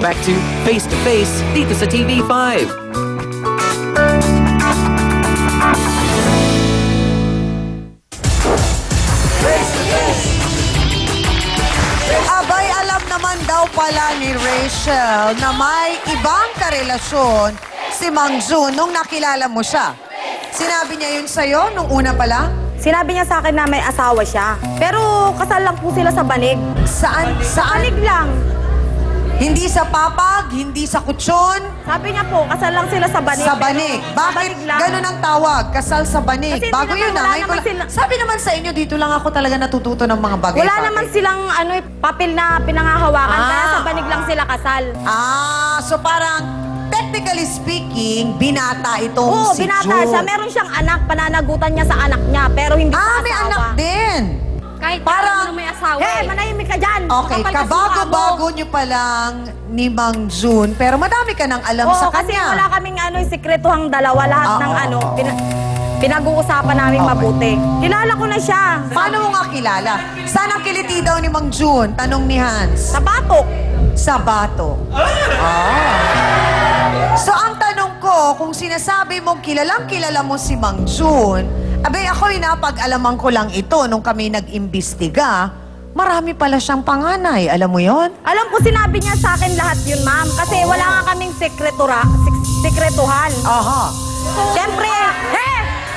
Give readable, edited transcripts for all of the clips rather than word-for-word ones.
back to Face to Face dito sa TV5. Abay, alam naman daw pala ni Rachel na may ibang karelasyon si Mang Jun nung nakilala mo siya. Sinabi niya yun sa'yo nung una pa lang? Sinabi niya sa akin na may asawa siya. Pero kasal lang po sila sa banig. Saan? Sa Saan? banig lang. Hindi sa papag, hindi sa kutsyon, Sabi niya po, kasal lang sila sa banig. sa banig. Pero Bakit banig lang. ganun ang tawag? Kasal sa banig. Kasi hindi Bago naman, yun wala ngayon ko naman lang- sila- Sabi naman sa inyo, dito lang ako talaga natututo ng mga bagay. Wala naman silang papel na pinangahawakan. Ah. Kaya sa banig lang sila kasal. So parang, technically speaking, binata itong Oo, si binata June. siya. Meron siyang anak. Pananagutan niya sa anak niya. Pero hindi sa May asawa. anak din. Kahit Parang- may asawa. Manahimik ka dyan. Okay, Kapal ka kabago-bago nyo pa lang ni Mang June, pero madami ka nang alam Oo, sa kasi kanya. wala kaming sikretuhang dalawa. Lahat ng Oo. pinag-uusapan namin Okay. mabuti. Kilala ko na siya. Paano mo nga kilala? Saan ang kiliti daw ni Mang June? Tanong ni Hans. Sa batok. Sa bato. So ang tanong ko, kung sinasabi mong kilala mo si Mang June, abay ako'y napag-alaman ko lang ito nung kami nag-imbestiga, marami pala siyang panganay. Alam mo yon? Alam ko, sinabi niya sa akin lahat yun, ma'am. Kasi wala nga kaming sekretuhan. Aha. Siyempre,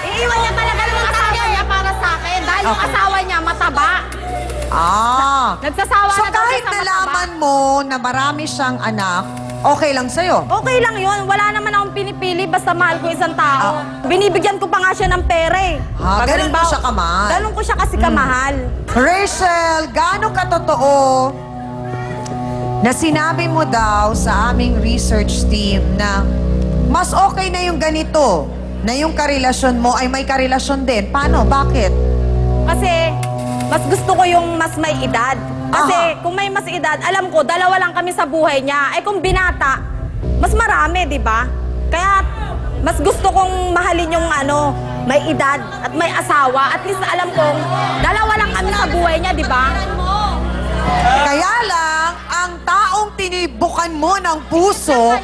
iiwan niya talaga yung asawa niya para sa akin. Dahil yung Okay. asawa niya mataba. Nagsasawa So na daw kahit siya sa nalaman mo na marami siyang anak, okay lang sa'yo? Okay lang yun. Wala naman akong pinipili basta mahal ko isang tao. Binibigyan ko pa nga siya ng pere. Pag Ganun mo halimbawa- siya kamahal? Ganun ko siya kasi kamahal. Rachel, gaano katotoo na sinabi mo daw sa aming research team na mas okay na yung ganito, na yung karelasyon mo ay may karelasyon din? Paano? Bakit? Kasi mas gusto ko yung mas may edad. Kasi Aha. kung may mas edad, alam ko, dalawa lang kami sa buhay niya. Ay kung binata, mas marami, di ba? Kaya mas gusto kong mahalin yung may edad at may asawa. At least alam kong dalawa lang kami sa buhay niya, di ba? Kaya lang, ang taong tinibukan mo ng puso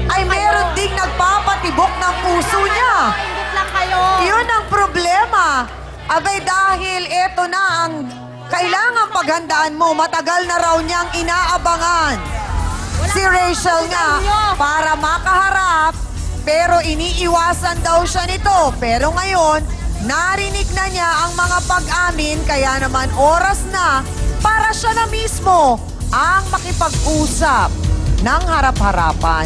ay meron ding nagpapatibok ng puso niya. Ingit lang kayo. Yun ang problema. Abay dahil eto na ang kailangan paghandaan mo, matagal na raw niyang inaabangan. Si Rachel nga, para makaharap, pero iniiwasan daw siya nito. Pero ngayon, narinig na niya ang mga pag-amin, kaya naman oras na para siya na mismo ang makipag-usap ng harap-harapan.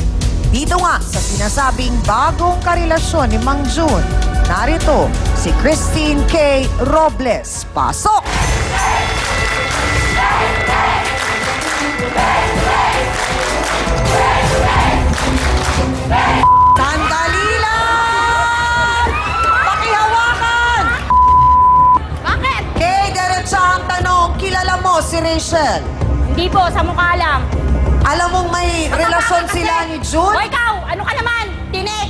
Dito nga sa sinasabing bagong karelasyon ni Mang June, narito si Christine K. Robles. Pasok! Sandali lang! Pakihawakan! Bakit? Kay diretsa ang tanong, kilala mo si Rachel? Hindi po, sa mukha lang. Alam mong may relasyon Kasi- sila ni June? O ikaw, ano ka naman? Tinik!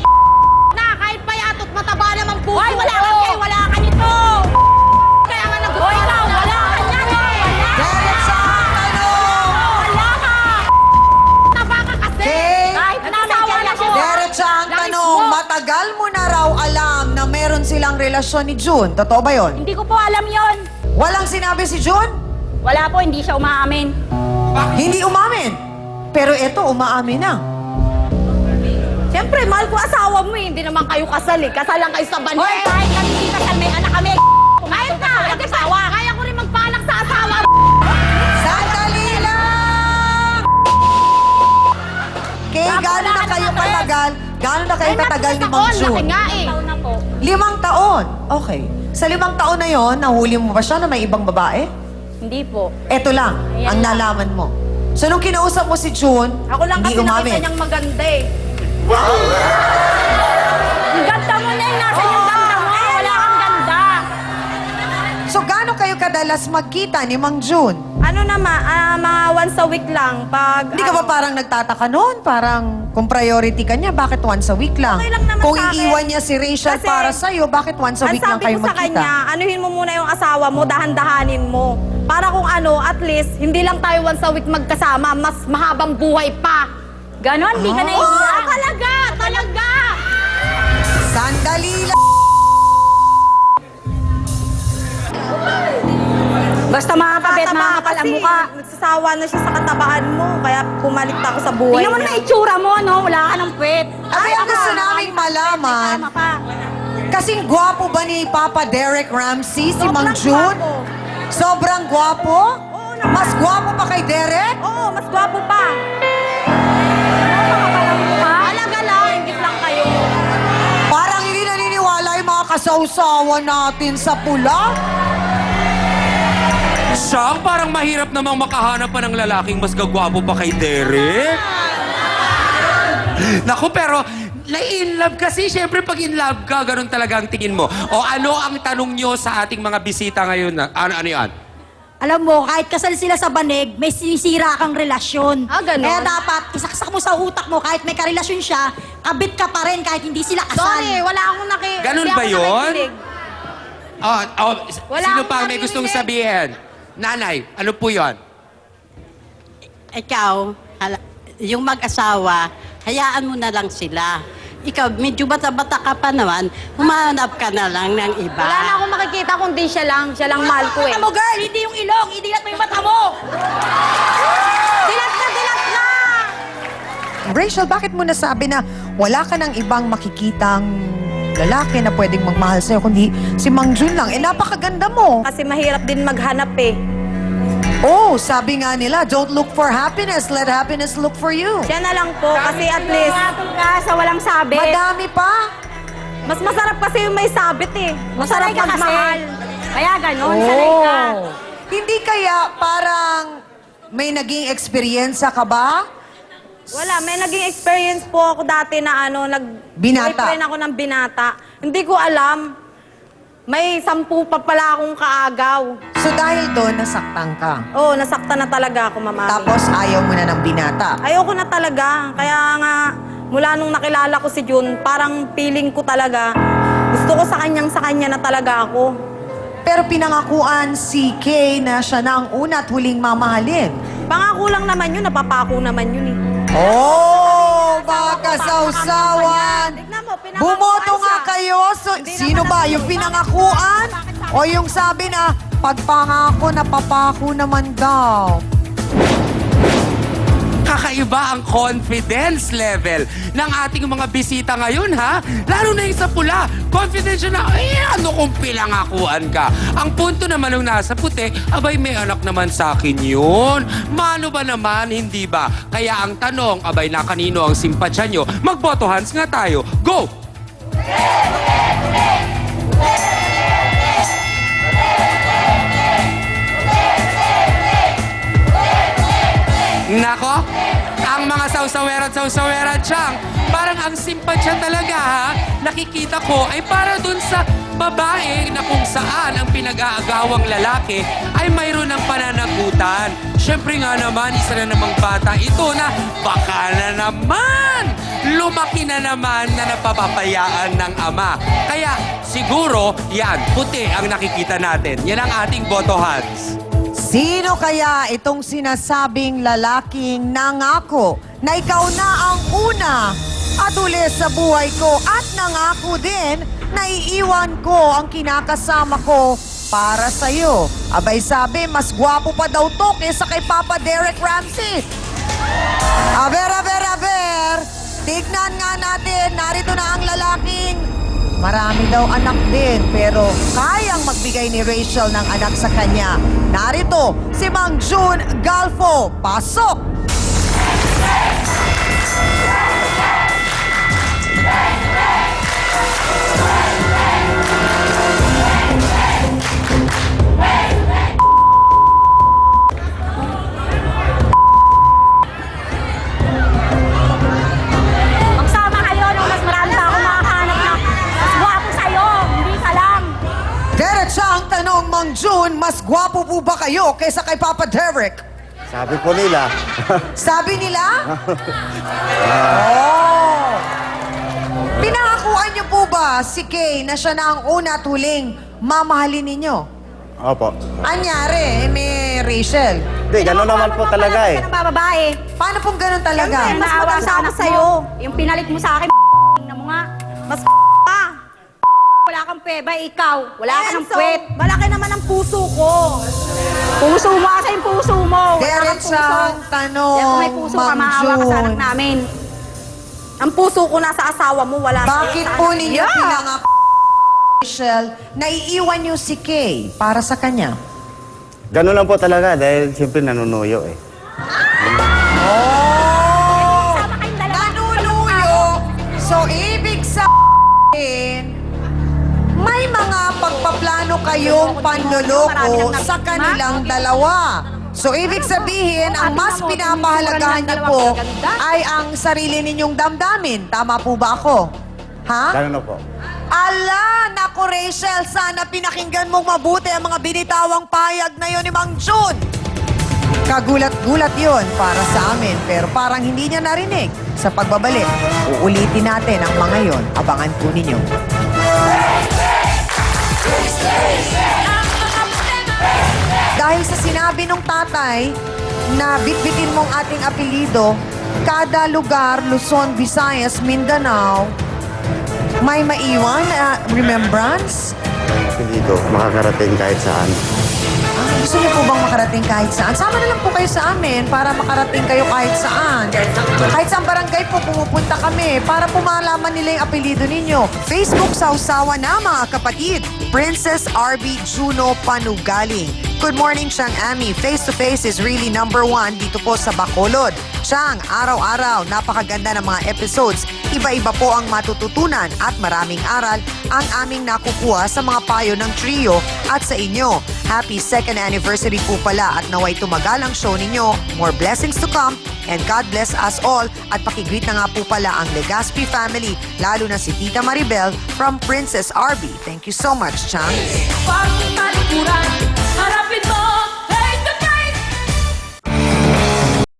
Na, kahit payatot mataba naman puso. Hoy, wala ka kayo, wala ka nito! Kaya nga nagustuhan. O ikaw, wala ka niyan eh! Diretsa ang tanong! Wala ka! Taba ka kasi! Okay. Kahit nagsasawa na siya. Diretsa ang Langis tanong, mo. matagal mo na raw alam na meron silang relasyon ni June. Totoo ba yon? Hindi ko po alam yon. Walang sinabi si June? Wala po, hindi siya umaamin. Hindi umamin. Pero eto, umaamin na. Siyempre, mahal ko asawa mo eh. Hindi naman kayo kasal eh. Kasal lang kayo sa banig. Hoy, kahit kami hindi kasal, may anak kami. Kahit na, hindi pa. Kaya ko rin magpaanak sa asawa. Sandali lang! Okay, gaano na kayo katagal? Gaano na kayo katagal ni Mang June? Laki nga eh. Na po. 5 taon. Okay. Sa 5 taon na yon, nahuli mo ba siya na may ibang babae? Hindi po. Eto lang, Ayan ang lang. nalaman mo. So, nung kinausap mo si June, Ako lang hindi kasi nakita umamin. niyang maganda eh. Ang ganda mo na eh. Nasa yung ganda mo. Wala kang ganda. So, gaano kayo kadalas magkita ni Mang June? Ano naman, mga once a week lang. Pag, Hindi ka ba parang nagtataka noon? Parang kung priority ka niya, bakit once a week lang? Okay lang naman Kung sa akin. iiwan niya si Rachel Kasi, para sa'yo, bakit once a ang week lang sabi kayo ko sa magkita? kanya, anuhin mo muna yung asawa mo, dahan-dahanin mo. Para kung ano, at least, hindi lang tayo once a week magkasama, mas mahabang buhay pa. Ganon, hindi ka naiiyak. Oo, talaga, talaga. Sandali lang. Basta mga kabet, mga kapal ang kasi, mukha. nagsasawa na siya sa katabaan mo, kaya pumalit ako sa buhay Tingnan mo niya. na itsura mo, no? Wala ka ng puwet. Ay, ang gusto naming malaman, Tama pa. kasing gwapo ba ni Papa Derek Ramsey, si Mang Sobrang June? gwapo. Sobrang gwapo? Oo naman. Mas gwapo pa kay Derek? Oo, mas gwapo pa. Alaga lang, ingit lang kayo. Parang hindi naniniwala yung mga kasawsawan natin sa pula. Siyang parang mahirap namang makahanap pa ng lalaking mas gagwapo pa kay Derek. Naku, pero na-in love kasi. Siyempre, pag in love ka, ganun talaga ang tingin mo. O ano ang tanong nyo sa ating mga bisita ngayon? Ano yan? Alam mo, kahit kasal sila sa banig, may sinisira kang relasyon. Ah, ganon? Kaya dapat, isaksak mo sa utak mo, kahit may karelasyon siya, kabit ka pa rin kahit hindi sila kasal. Sorry, wala akong Ganun hindi ba ako yun? nakikinig. Wala Sino akong pa may gustong narinig. sabihin? Nanay, ano po yon? Ikaw, yung mag-asawa, hayaan mo na lang sila. Ikaw, medyo bata-bata ka pa naman, humanap ka na lang ng iba. Wala na akong makikita kundi siya lang mahal ko eh. Mata mo, girl! Hindi yung ilong! Idilat mo yung mata mo! Dilat na! Rachel, bakit mo nasabi na wala ka ng ibang makikitang lalaki na pwedeng magmahal sa'yo, kundi si Mang June lang? Eh, napakaganda mo. Kasi mahirap din maghanap eh. Oh, sabi nga nila, don't look for happiness, let happiness look for you. Siya na lang po, kasi at least, Matol ka sa walang sabi. Madami pa. mas masarap kasi yung may sabit eh. Masarap Sanay ka kasi. magmahal. Kaya ganon, sanay ka. Hindi kaya parang may naging experiensya ka ba? Wala, may naging experience po ako dati na Binata. boyfriend ako ng binata. Hindi ko alam. May 10 pa pala akong kaagaw. So dahil doon, nasaktan ka. Oo, nasaktan na talaga ako, Mama. Tapos ayaw mo na ng binata. Ayoko na talaga. Kaya nga, mula nung nakilala ko si June, parang feeling ko talaga, gusto ko sa kanya na talaga ako. Pero pinangakuan si Kay na siya na ang una at huling mamahalin. Pangako lang naman yun, napapako naman yun eh. Oh, mga kasawsawan! Tignan mo, pinangakuan Bumoto nga siya. kayo. So, Hindi sino naman ba? ako- Yung pinangakuan? O yung sabi na, pagpangako, napapako naman daw. Kakaiba ang confidence level ng ating mga bisita ngayon, ha? Lalo na yung sa pula. Confident siya na, ano kung pilangakuan ka? Ang punto naman nung nasa puti, abay, may anak naman sa akin yun. Mano ba naman, hindi ba? Kaya ang tanong, abay, na kanino ang simpatsya nyo? Magboto hands nga tayo. Go! Nako, ang mga sausaweran siyang, parang ang simpatsya talaga, ha? Nakikita ko ay para dun sa babae na kung saan ang pinag-aagawang lalaki ay mayroon ng pananagutan. Siyempre nga naman, isa na namang bata ito na baka na naman lumaki na naman na napapapayaan ng ama. Kaya siguro, yan, puti ang nakikita natin. Yan ang ating boto hands. Sino kaya itong sinasabing lalaking nangako na ikaw na ang una at uli sa buhay ko at nangako din na iiwan ko ang kinakasama ko para sa'yo? Abay sabi, mas gwapo pa daw to kaysa kay Papa Derek Ramsey. Aber. Tignan nga natin, narito na ang lalaking marami daw anak din, pero kayang magbigay ni Rachel ng anak sa kanya. Narito, si Mang June Galfo. Pasok! Magsama kayo nung mas marami pa ako makahanap na mas gwapo sa'yo. Hindi ka lang. Diretsa ang tanong, Mang Mang June, mas gwapo po ba kayo kaysa kay Papa Derek? Sabi po nila. Sabi nila? Oh! Pinangakuan niyo po ba si Kay na siya na ang una at huling mamahalin ninyo? Opo. Anyari, may Rachel. Hindi, gano'n naman po talaga eh. Ka ng mga babae. Paano pong ganun talaga? Siyempre, mas Naawa maganda sa ako anak sa'yo. mo. Yung pinalit mo sa akin, na mo nga. Mas ka. Wala kang peba, ikaw. Wala ka ng Enzo, puwet. malaki naman ang puso ko. Puso mo, asa yung puso mo? Wala kang puso. Diretsang tanong, Kaya kung may puso ka, Ma'am maawa ka sa anak June. namin. Ang puso ko nasa asawa mo, wala Bakit sa po anak. ninyo Yeah. pinangako, Rachel, naiiwan niyo si Kay para sa kanya? Gano'n lang po talaga dahil siyempre nanunuyo eh. Oh! Sama kayong dalawa. Nanunuyo. So, ibig sabihin, may mga pagpaplano kayong panloloko sa kanilang dalawa. So, ibig sabihin, ang mas pinapahalagahan niyo po ay ang sarili ninyong damdamin. Tama po ba ako? Ha? Gano'n po. Ala, naku Rachel, sana pinakinggan mong mabuti ang mga binitawang payag na yun ni Mang June. Kagulat-gulat yun para sa amin, pero parang hindi niya narinig. Sa pagbabalik, uulitin natin ang mga yon. Abangan po ninyo. Dahil sa sinabi ng tatay na bitbitin mong ating apelido, kada lugar, Luzon, Visayas, Mindanao, may maiwan na remembrance? Dito, makakarating kahit saan. Gusto niyo po bang makarating kahit saan? Sama na lang po kayo sa amin para makarating kayo kahit saan. Kahit saan barangay po, pumupunta kami para po malaman nila yung apelido ninyo. Facebook Sausawa na mga kapatid. Princess RB Juno Panugaling. Good morning, Chang Ami. Face to Face is really number 1 dito po sa Bacolod. Chang, araw-araw, napakaganda ng mga episodes. Iba-iba po ang matututunan at maraming aral ang aming nakukuha sa mga payo ng trio at sa inyo. Happy 2nd anniversary po pala at naway tumagal ang show ninyo. More blessings to come and God bless us all. At pakigreet na nga po pala ang Legaspi family, lalo na si Tita Maribel from Princess RB. Thank you so much, Chang. Pagtalikuran